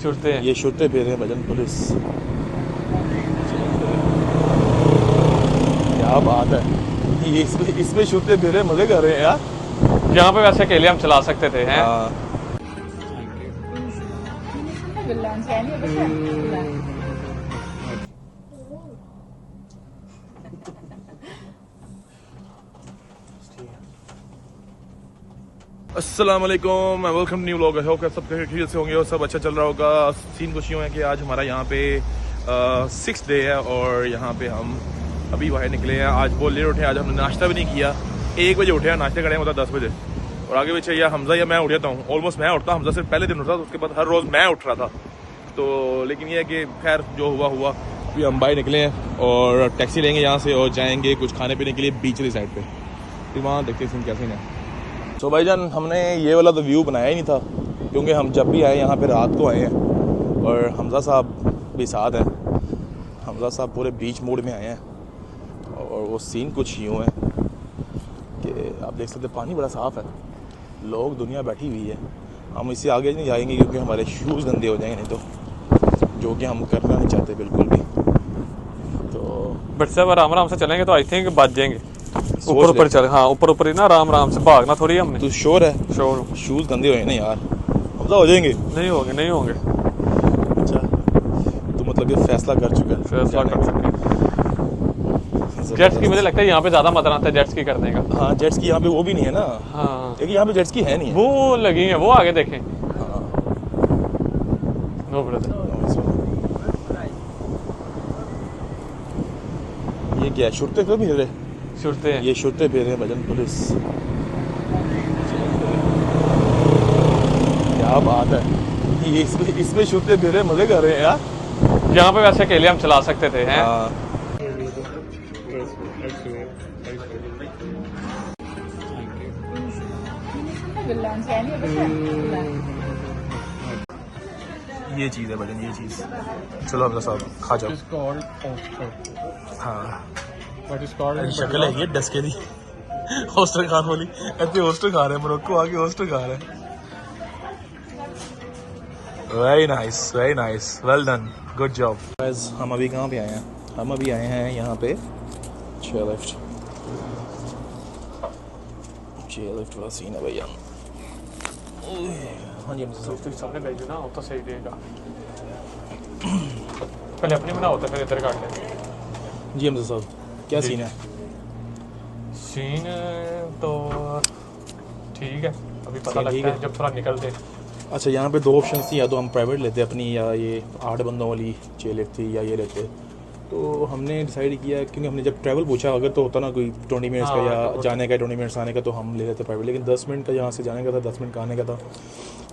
शुरते ये शुरते पहन रहे हैं भजन पुलिस। क्या बात है, ये इसमें शुरते पहन रहे, मजे कर रहे हैं यार। यहाँ पे वैसे अकेले हम चला सकते थे हैं। अस्सलाम वालेकुम, welcome new vlog. I hope आप सब खैरियत से होंगे और सब अच्छा चल रहा होगा। सीन कुछ यूँ है कि आज हमारा यहाँ पे 6th डे है और यहाँ पे हम अभी बाहर निकले हैं। आज बहुत लेट उठे, आज हमने नाश्ता भी नहीं किया। 1 बजे उठे हैं, नाश्ते करें होता 10 बजे। और आगे पीछे या हमजा या मैं उठ जाता हूँ। ऑलमोस्ट मैं उठता, हमजा सिर्फ पहले दिन उठता था, उसके बाद हर रोज़ मैं उठ रहा था। तो लेकिन ये है कि खैर जो हुआ हुआ। अभी हम बाहर निकले हैं और टैक्सी लेंगे यहाँ से और जाएंगे कुछ खाने पीने के लिए बीच वाली साइड पर। फिर वहाँ देखते हैं सीन क्या सीन है। तो भाईजान हमने ये वाला तो व्यू बनाया ही नहीं था, क्योंकि हम जब भी आए यहाँ पे रात को आए हैं और हमजा साहब भी साथ हैं। हमजा साहब पूरे बीच मोड में आए हैं और वो सीन कुछ यूँ है कि आप देख सकते हैं पानी बड़ा साफ़ है, लोग दुनिया बैठी हुई है। हम इससे आगे नहीं जाएंगे क्योंकि हमारे शूज़ गंदे हो जाएंगे, नहीं तो जो कि हम करना नहीं चाहते बिल्कुल भी। तो बट सब आराम से चलेंगे तो आई थिंक बच जाएंगे। ऊपर चल, हाँ ऊपर ही ना आराम से भागना थोड़ी हमने। तो श्योर है? श्योर। शूज़ गंदे हुए ना यार, हमजा हो जाएंगे। नहीं होंगे। अच्छा, तो मतलब ये फैसला कर चुका है? फैसला कर चुके हैं। जेट्स की मुझे लगता है यहाँ पे ज्यादा मजा आता है जेट्स की करने का। हाँ, जेट्स की यहाँ पे वो भी नहीं है ना। हाँ, एक यहाँ पे जेट्स की है नहीं है। वो लगी है, वो आगे देखें। हाँ। No brother. ये क्या है, शुरते क्यों भेज रहे? शुरते हैं ये शुरते भेज रहे हैं भजन पुलिस। क्या बात है, ये इसमें शुरते भेज रहे हैं, मजे कर रहे हैं यार। यहाँ पे वैसे अकेले हम चला सकते थे हैं। ये चीज़ है भजन, ये चीज़। चलो हमजा साहब खा जाओ। हाँ, शक्ल है ये डस्के दी होस्टर खान वाली। ऐसे होस्टर खा रहे हैं, मोरक्को आके होस्टर खा रहे हैं। Very nice, well done, good job. हम अभी कहाँ पे आए हैं? हम अभी आए हैं यहाँ पे चेयरलिफ्ट वाला सीन है भैया। हाँ जी, हमसे सामने भेज देना होता सही रहेगा। पहले अपनी बना होता फिर इधर काट ले। जी हमसे साहब, क्या सीन है? सीन तो ठीक है, अभी पता लगता है जब थोड़ा निकलते। अच्छा, यहाँ पे 2 ऑप्शन थी, या तो हम प्राइवेट लेते अपनी, या ये 8 बंदों वाली चेयरलिफ्ट थी, या ये लेते। तो हमने डिसाइड किया, क्योंकि हमने जब ट्रैवल पूछा, अगर तो होता ना कोई 20 मिनट्स का या जाने का 20 मिनट्स आने का, तो हम ले लेते प्राइवेट। लेकिन 10 मिनट का यहाँ से जाने का था, 10 मिनट का आने का था,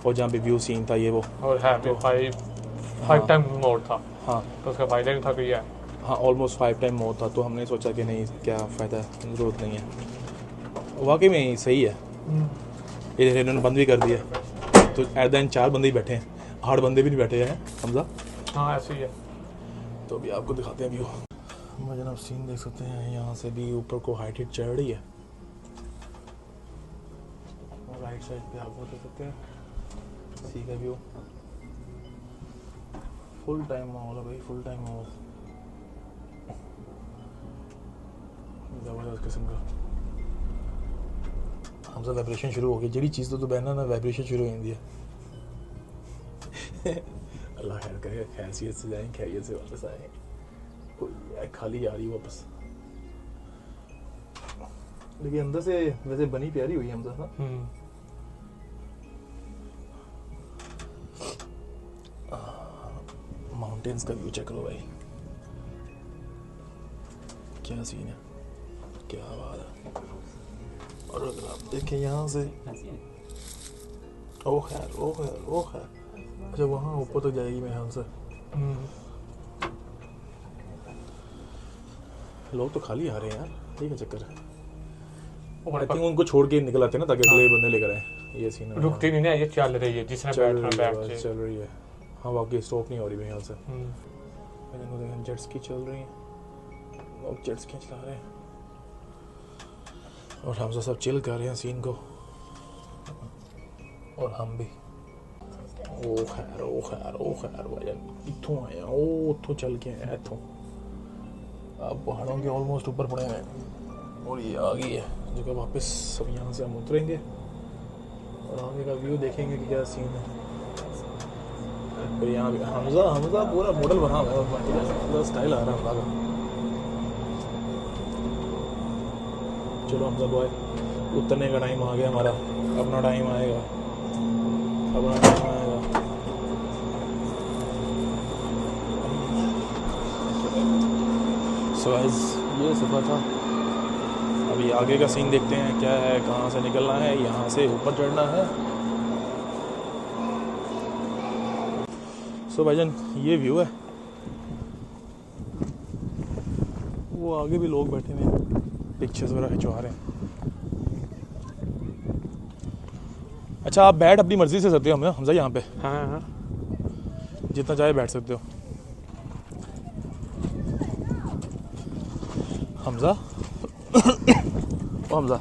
और जहाँ पे व्यू सीन था ये वो, और है तो 5 टाइम मोड था। हाँ, तो उसका फ़ायदा नहीं था कोई है। हाँ, ऑलमोस्ट 5 टाइम मोड था। तो हमने सोचा कि नहीं, क्या फ़ायदा है, ज़रूरत नहीं है। वाकई में सही है, ये इन्होंने बंद भी कर दिया। तो एट द एंड 4 बंदे ही बैठे हैं, 8 बंदे भी नहीं बैठे हैं हमजा। हाँ ऐसे ही है। तो अभी आपको दिखाते हैं व्यू। जनाब सीन देख सकते हैं, यहाँ से भी ऊपर को हाइट चढ़ रही है। और राइट साइड पे आप देख सकते हैं सी का व्यू। फुल टाइम माहौल है भाई, फुल टाइम माहौल, ज़बरदस्त किस्म का। हमसे वाइब्रेशन शुरू हो गई, जड़ी चीज़ तो बहना ना वाइब्रेशन शुरू हो जाती है। अल्लाह खैर करे, खैरियत से जाएं, खैरियत से वापस आए। खाली आ रही वापस, लेकिन अंदर से वैसे बनी प्यारी हुई हमसे ना। माउंटेन्स का व्यू चेक करो भाई, क्या सीन है, क्या बात है। और अगर आप देखें यहाँ से, ओ खैर, अच्छा वहाँ ऊपर तो जाएगी मेरे ख्याल से। लोग तो खाली आ रहे हैं यार, ठीक है चक्कर है। आई थिंक उनको छोड़ के निकल आते हैं ना, ताकि अगले बंदे लेकर आए। ये सीन है, रुकती नहीं ना, ये चल रही है, जिसने चल रही है। हाँ वाकई स्टॉप नहीं हो रही मेरे ख्याल से। जेट्स की चल रही हैं, लोग जेट्स की चला रहे हैं और हमसे सब चिल कर रहे हैं सीन को, और हम भी। ओ खैर भाईजान इत्थों आए ओ उत्थों चल के आए इत्थों अब पहाड़ों के ऑलमोस्ट ऊपर पड़े हैं और ये आ गई है जगह वापस। सब यहाँ से हम उतरेंगे और आगे का व्यू देखेंगे कि क्या सीन है। फिर यहाँ भी हमजा पूरा मॉडल बना हुआ है, पूरा स्टाइल आ रहा है हमजा का। चलो हमजा बॉय उतरने का टाइम आ गया हमारा, अपना टाइम आएगा, अपना टाइम आएगा। सो गाइस ये सफ़र था। अभी आगे का सीन देखते हैं क्या है, कहाँ से निकलना है, यहाँ से ऊपर चढ़ना है। सो भाईजान ये व्यू है, वो आगे भी लोग बैठे हुए हैं, पिक्चर्स वगैरह खिंचवा रहे हैं। अच्छा आप बैठ अपनी मर्जी से सकते हो हमजा यहाँ पे। हाँ जितना चाहे बैठ सकते हो। हमजा हमजा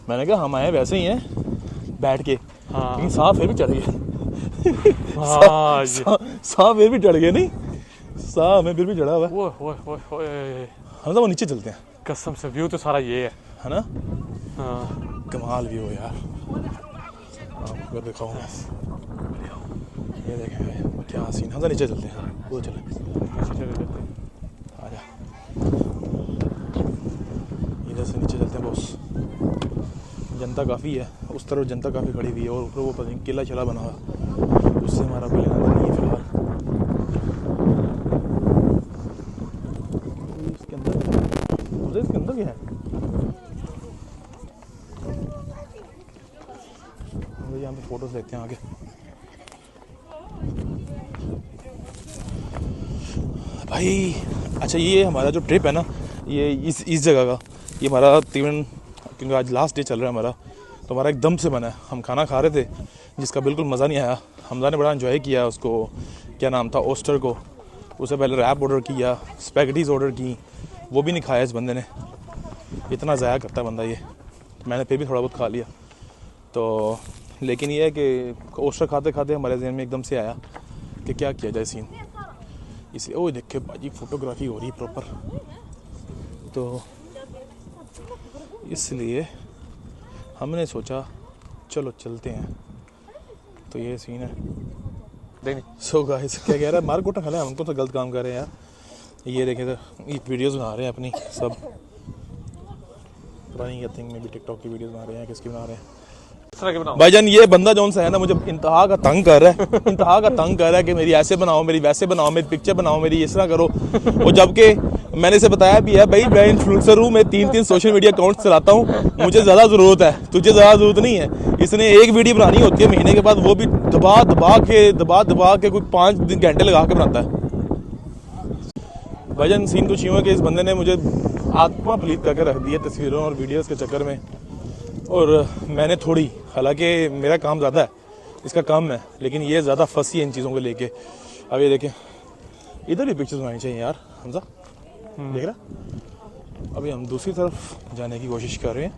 मैंने कहा हम आए वैसे ही हैं बैठ के, हाँ लेकिन सांप फिर भी चढ़ गए। हाँ सांप फिर भी चढ़ गए, नहीं सांप में फिर भी चढ़ा हुआ है। हमजा वो नीचे चलते हैं। कसम से व्यू तो सारा ये है ना, हाँ कमाल व्यू है यार। आपको दिखाऊँ ये देखें क्या सीन। हमजा नीचे चलते हैं, वो चले आजा इधर से नीचे चलते हैं बॉस। जनता काफ़ी है उस तरफ, जनता काफ़ी खड़ी हुई है और ऊपर वो पता नहीं किला चला बना हुआ, उससे हमारा कोई लेना देना नहीं है फिलहाल। इसके अंदर क्या है, यहाँ पे फोटोज लेते हैं आगे। भाई अच्छा ये हमारा जो ट्रिप है ना, ये इस जगह का, ये हमारा तकरीबन, क्योंकि आज लास्ट डे चल रहा है हमारा, तो हमारा एकदम से बना है। हम खाना खा रहे थे जिसका बिल्कुल मज़ा नहीं आया। हमजा ने बड़ा एंजॉय किया उसको, क्या नाम था, ओस्टर को। उससे पहले रैप ऑर्डर किया, स्पैगेटीज़ ऑर्डर की, वो भी नहीं खाया इस बंदे ने। इतना ज़ाया करता है बंदा ये। मैंने फिर भी थोड़ा बहुत खा लिया। तो लेकिन ये है कि ओस्टर खाते खाते हमारे जहन में एकदम से आया कि क्या किया जाए सीन। इसलिए ओ देखे बाजी फ़ोटोग्राफी हो रही है प्रॉपर, तो इसलिए हमने सोचा चलो चलते हैं। तो ये सीन है। सो गाइस क्या कह रहा है, मार कोटा खा, हमको तो गलत काम कर रहे हैं यार। ये देखें तो ये वीडियोस बना रहे हैं अपनी, सब पता नहीं, आई थिंक में भी टिकटॉक की वीडियोस बना रहे हैं, किसकी बना रहे हैं। भाईजान ये बंदा जौन सा है ना, मुझे इंतहा का तंग कर रहा है, इंतहा का तंग कर रहा है कि मेरी ऐसे बनाओ, मेरी वैसे बनाओ, मेरी पिक्चर बनाओ, मेरी इस तरह करो। और जबकि मैंने इसे बताया भी है भाई मैं इन्फ्लुएंसर हूँ, मैं 3 सोशल मीडिया अकाउंट चलाता हूँ, मुझे ज़्यादा ज़रूरत है, तुझे ज़्यादा ज़रूरत नहीं है। इसने एक वीडियो बनानी होती है महीने के बाद, वो भी दबा दबा के कोई 5 घंटे लगा के बनाता है। भाईजान सीन कुछ यूँ है कि इस बंदे ने मुझे आत्मा प्लीत करके रख दिया तस्वीरों और वीडियोस के चक्कर में, और मैंने थोड़ी, हालांकि मेरा काम ज़्यादा है, इसका काम है, लेकिन ये ज़्यादा फंसी है इन चीज़ों को लेके। अब ये देखें इधर भी पिक्चर्स बनानी चाहिए यार हमजा, देख रहा। अभी हम दूसरी तरफ जाने की कोशिश कर रहे हैं।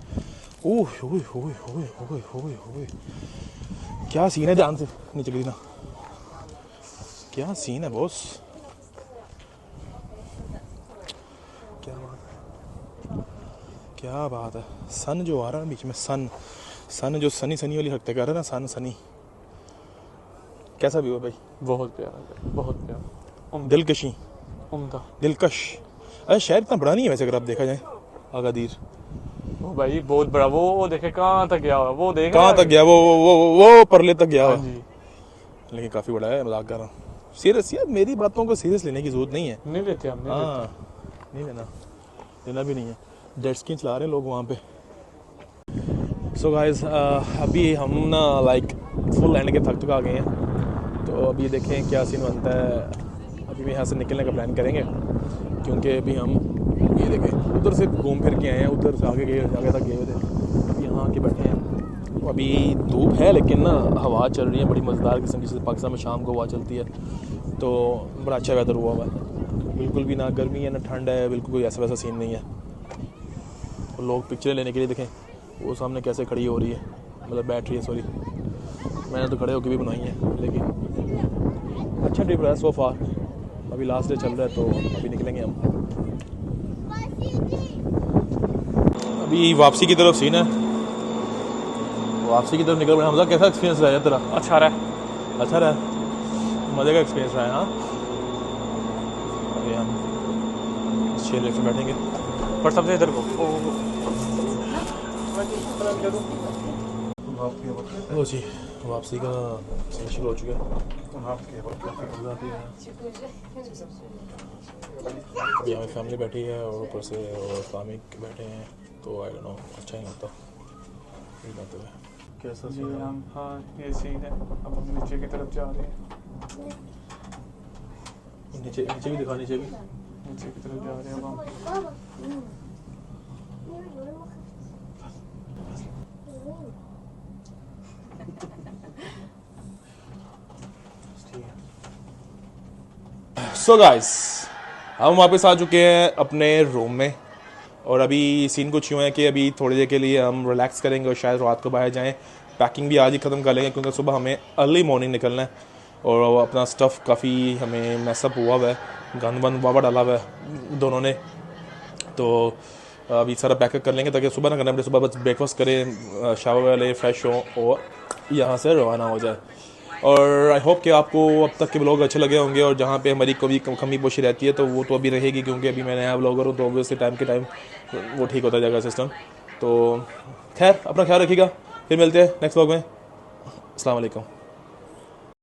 ओह ओए ओए ओए ओए ओए ओए क्या सीन है, ध्यान से नीचे गिरना, क्या सीन है बॉस, क्या बात है, क्या बात है। सन जो आ रहा है बीच में, सन जो सनी वाली हरकतें कर रहा है ना, सनी कैसा भी हो भाई, बहुत प्यारा, बहुत प्यारा, दिलकशी, उम्दा, दिलकश। अरे शहर इतना बड़ा नहीं है वैसे अगर आप देखा जाए, आगादीर वो भाई बहुत बड़ा, वो देखे कहाँ तक गया हुआ, वो देखे कहाँ तक गया, वो परले तक गया हुआ, लेकिन काफ़ी बड़ा है। मजाक कर रहा हूँ, सीरियस यार, मेरी बातों को सीरियस लेने की जरूरत नहीं है, नहीं लेते हम, नहीं लेना भी नहीं है। जेट स्की चला रहे हैं लोग वहाँ पे। सो गाइस अभी हम ना लाइक फुल एंड के थक आ गए हैं, तो अभी देखें क्या सीन बनता है। अभी भी यहाँ से निकलने का प्लान करेंगे, क्योंकि अभी हम ये देखें उधर से घूम फिर के आए हैं, उधर से आगे तक गए हुए थे, अभी यहाँ आके बैठे हैं। अभी धूप है लेकिन ना हवा चल रही है बड़ी मज़ेदार किस्म की, जैसे पाकिस्तान में शाम को हवा चलती है, तो बड़ा अच्छा वेदर हुआ हुआ है, बिल्कुल भी ना गर्मी है ना ठंड है, बिल्कुल कोई ऐसा वैसा सीन नहीं है। तो लोग पिक्चरें लेने के लिए देखें वो सामने कैसे खड़ी हो रही है, मतलब बैठ रही है, सॉरी मैंने तो खड़े होकर भी बनाई है, लेकिन अच्छा ट्रिप रहा है सो फार। अभी लास्ट डे चल रहा है तो अभी निकलेंगे हम। अभी वापसी की तरफ सीन है, वापसी की तरफ निकल रहे हैं। हमजा कैसा एक्सपीरियंस रहा है तेरा? अच्छा रहा अच्छा रहा, मज़े का एक्सपीरियंस रहा है। हाँ अभी हम चेयर लेके बैठेंगे पर सबसे इधर को लो जी, वापसी का सीन शुरू हो चुका है। अभी हमारी फैमिली बैठी है और ऊपर से और इस्लामिक बैठे हैं, तो आई डोंट नो, अच्छा ही लगता कैसा जी हम। हाँ ये सीन है, अब हम नीचे की तरफ जा रहे हैं। नीचे नीचे भी दिखा, नीचे भी नीचे की तरफ जा रहे हैं अब हम। सो गाइस, हम वापस आ चुके हैं अपने रूम में और अभी सीन कुछ यूँ है कि अभी थोड़ी देर के लिए हम रिलैक्स करेंगे और शायद रात को बाहर जाएं। पैकिंग भी आज ही ख़त्म कर लेंगे क्योंकि सुबह हमें अर्ली मॉर्निंग निकलना है और अपना स्टफ़ काफ़ी हमें मैसअप हुआ हुआ है, गंद बंद वावा डाला हुआ है दोनों ने। तो अभी सारा पैकअप कर लेंगे ताकि सुबह ना करना पड़े, सुबह बस ब्रेकफास्ट करें, शावर वाले फ्रेश हों और यहाँ से रवाना हो जाए। और आई होप कि आपको अब तक के ब्लॉग अच्छे लगे होंगे और जहाँ पे हमारी कभी कमी पोशी रहती है तो वो तो अभी रहेगी क्योंकि अभी मैं नया ब्लॉगर हूँ, तो ऑब्वियसली टाइम के टाइम वो ठीक होता जाएगा सिस्टम। तो खैर अपना ख्याल रखिएगा, फिर मिलते हैं नेक्स्ट ब्लॉग में। अस्सलाम वालेकुम।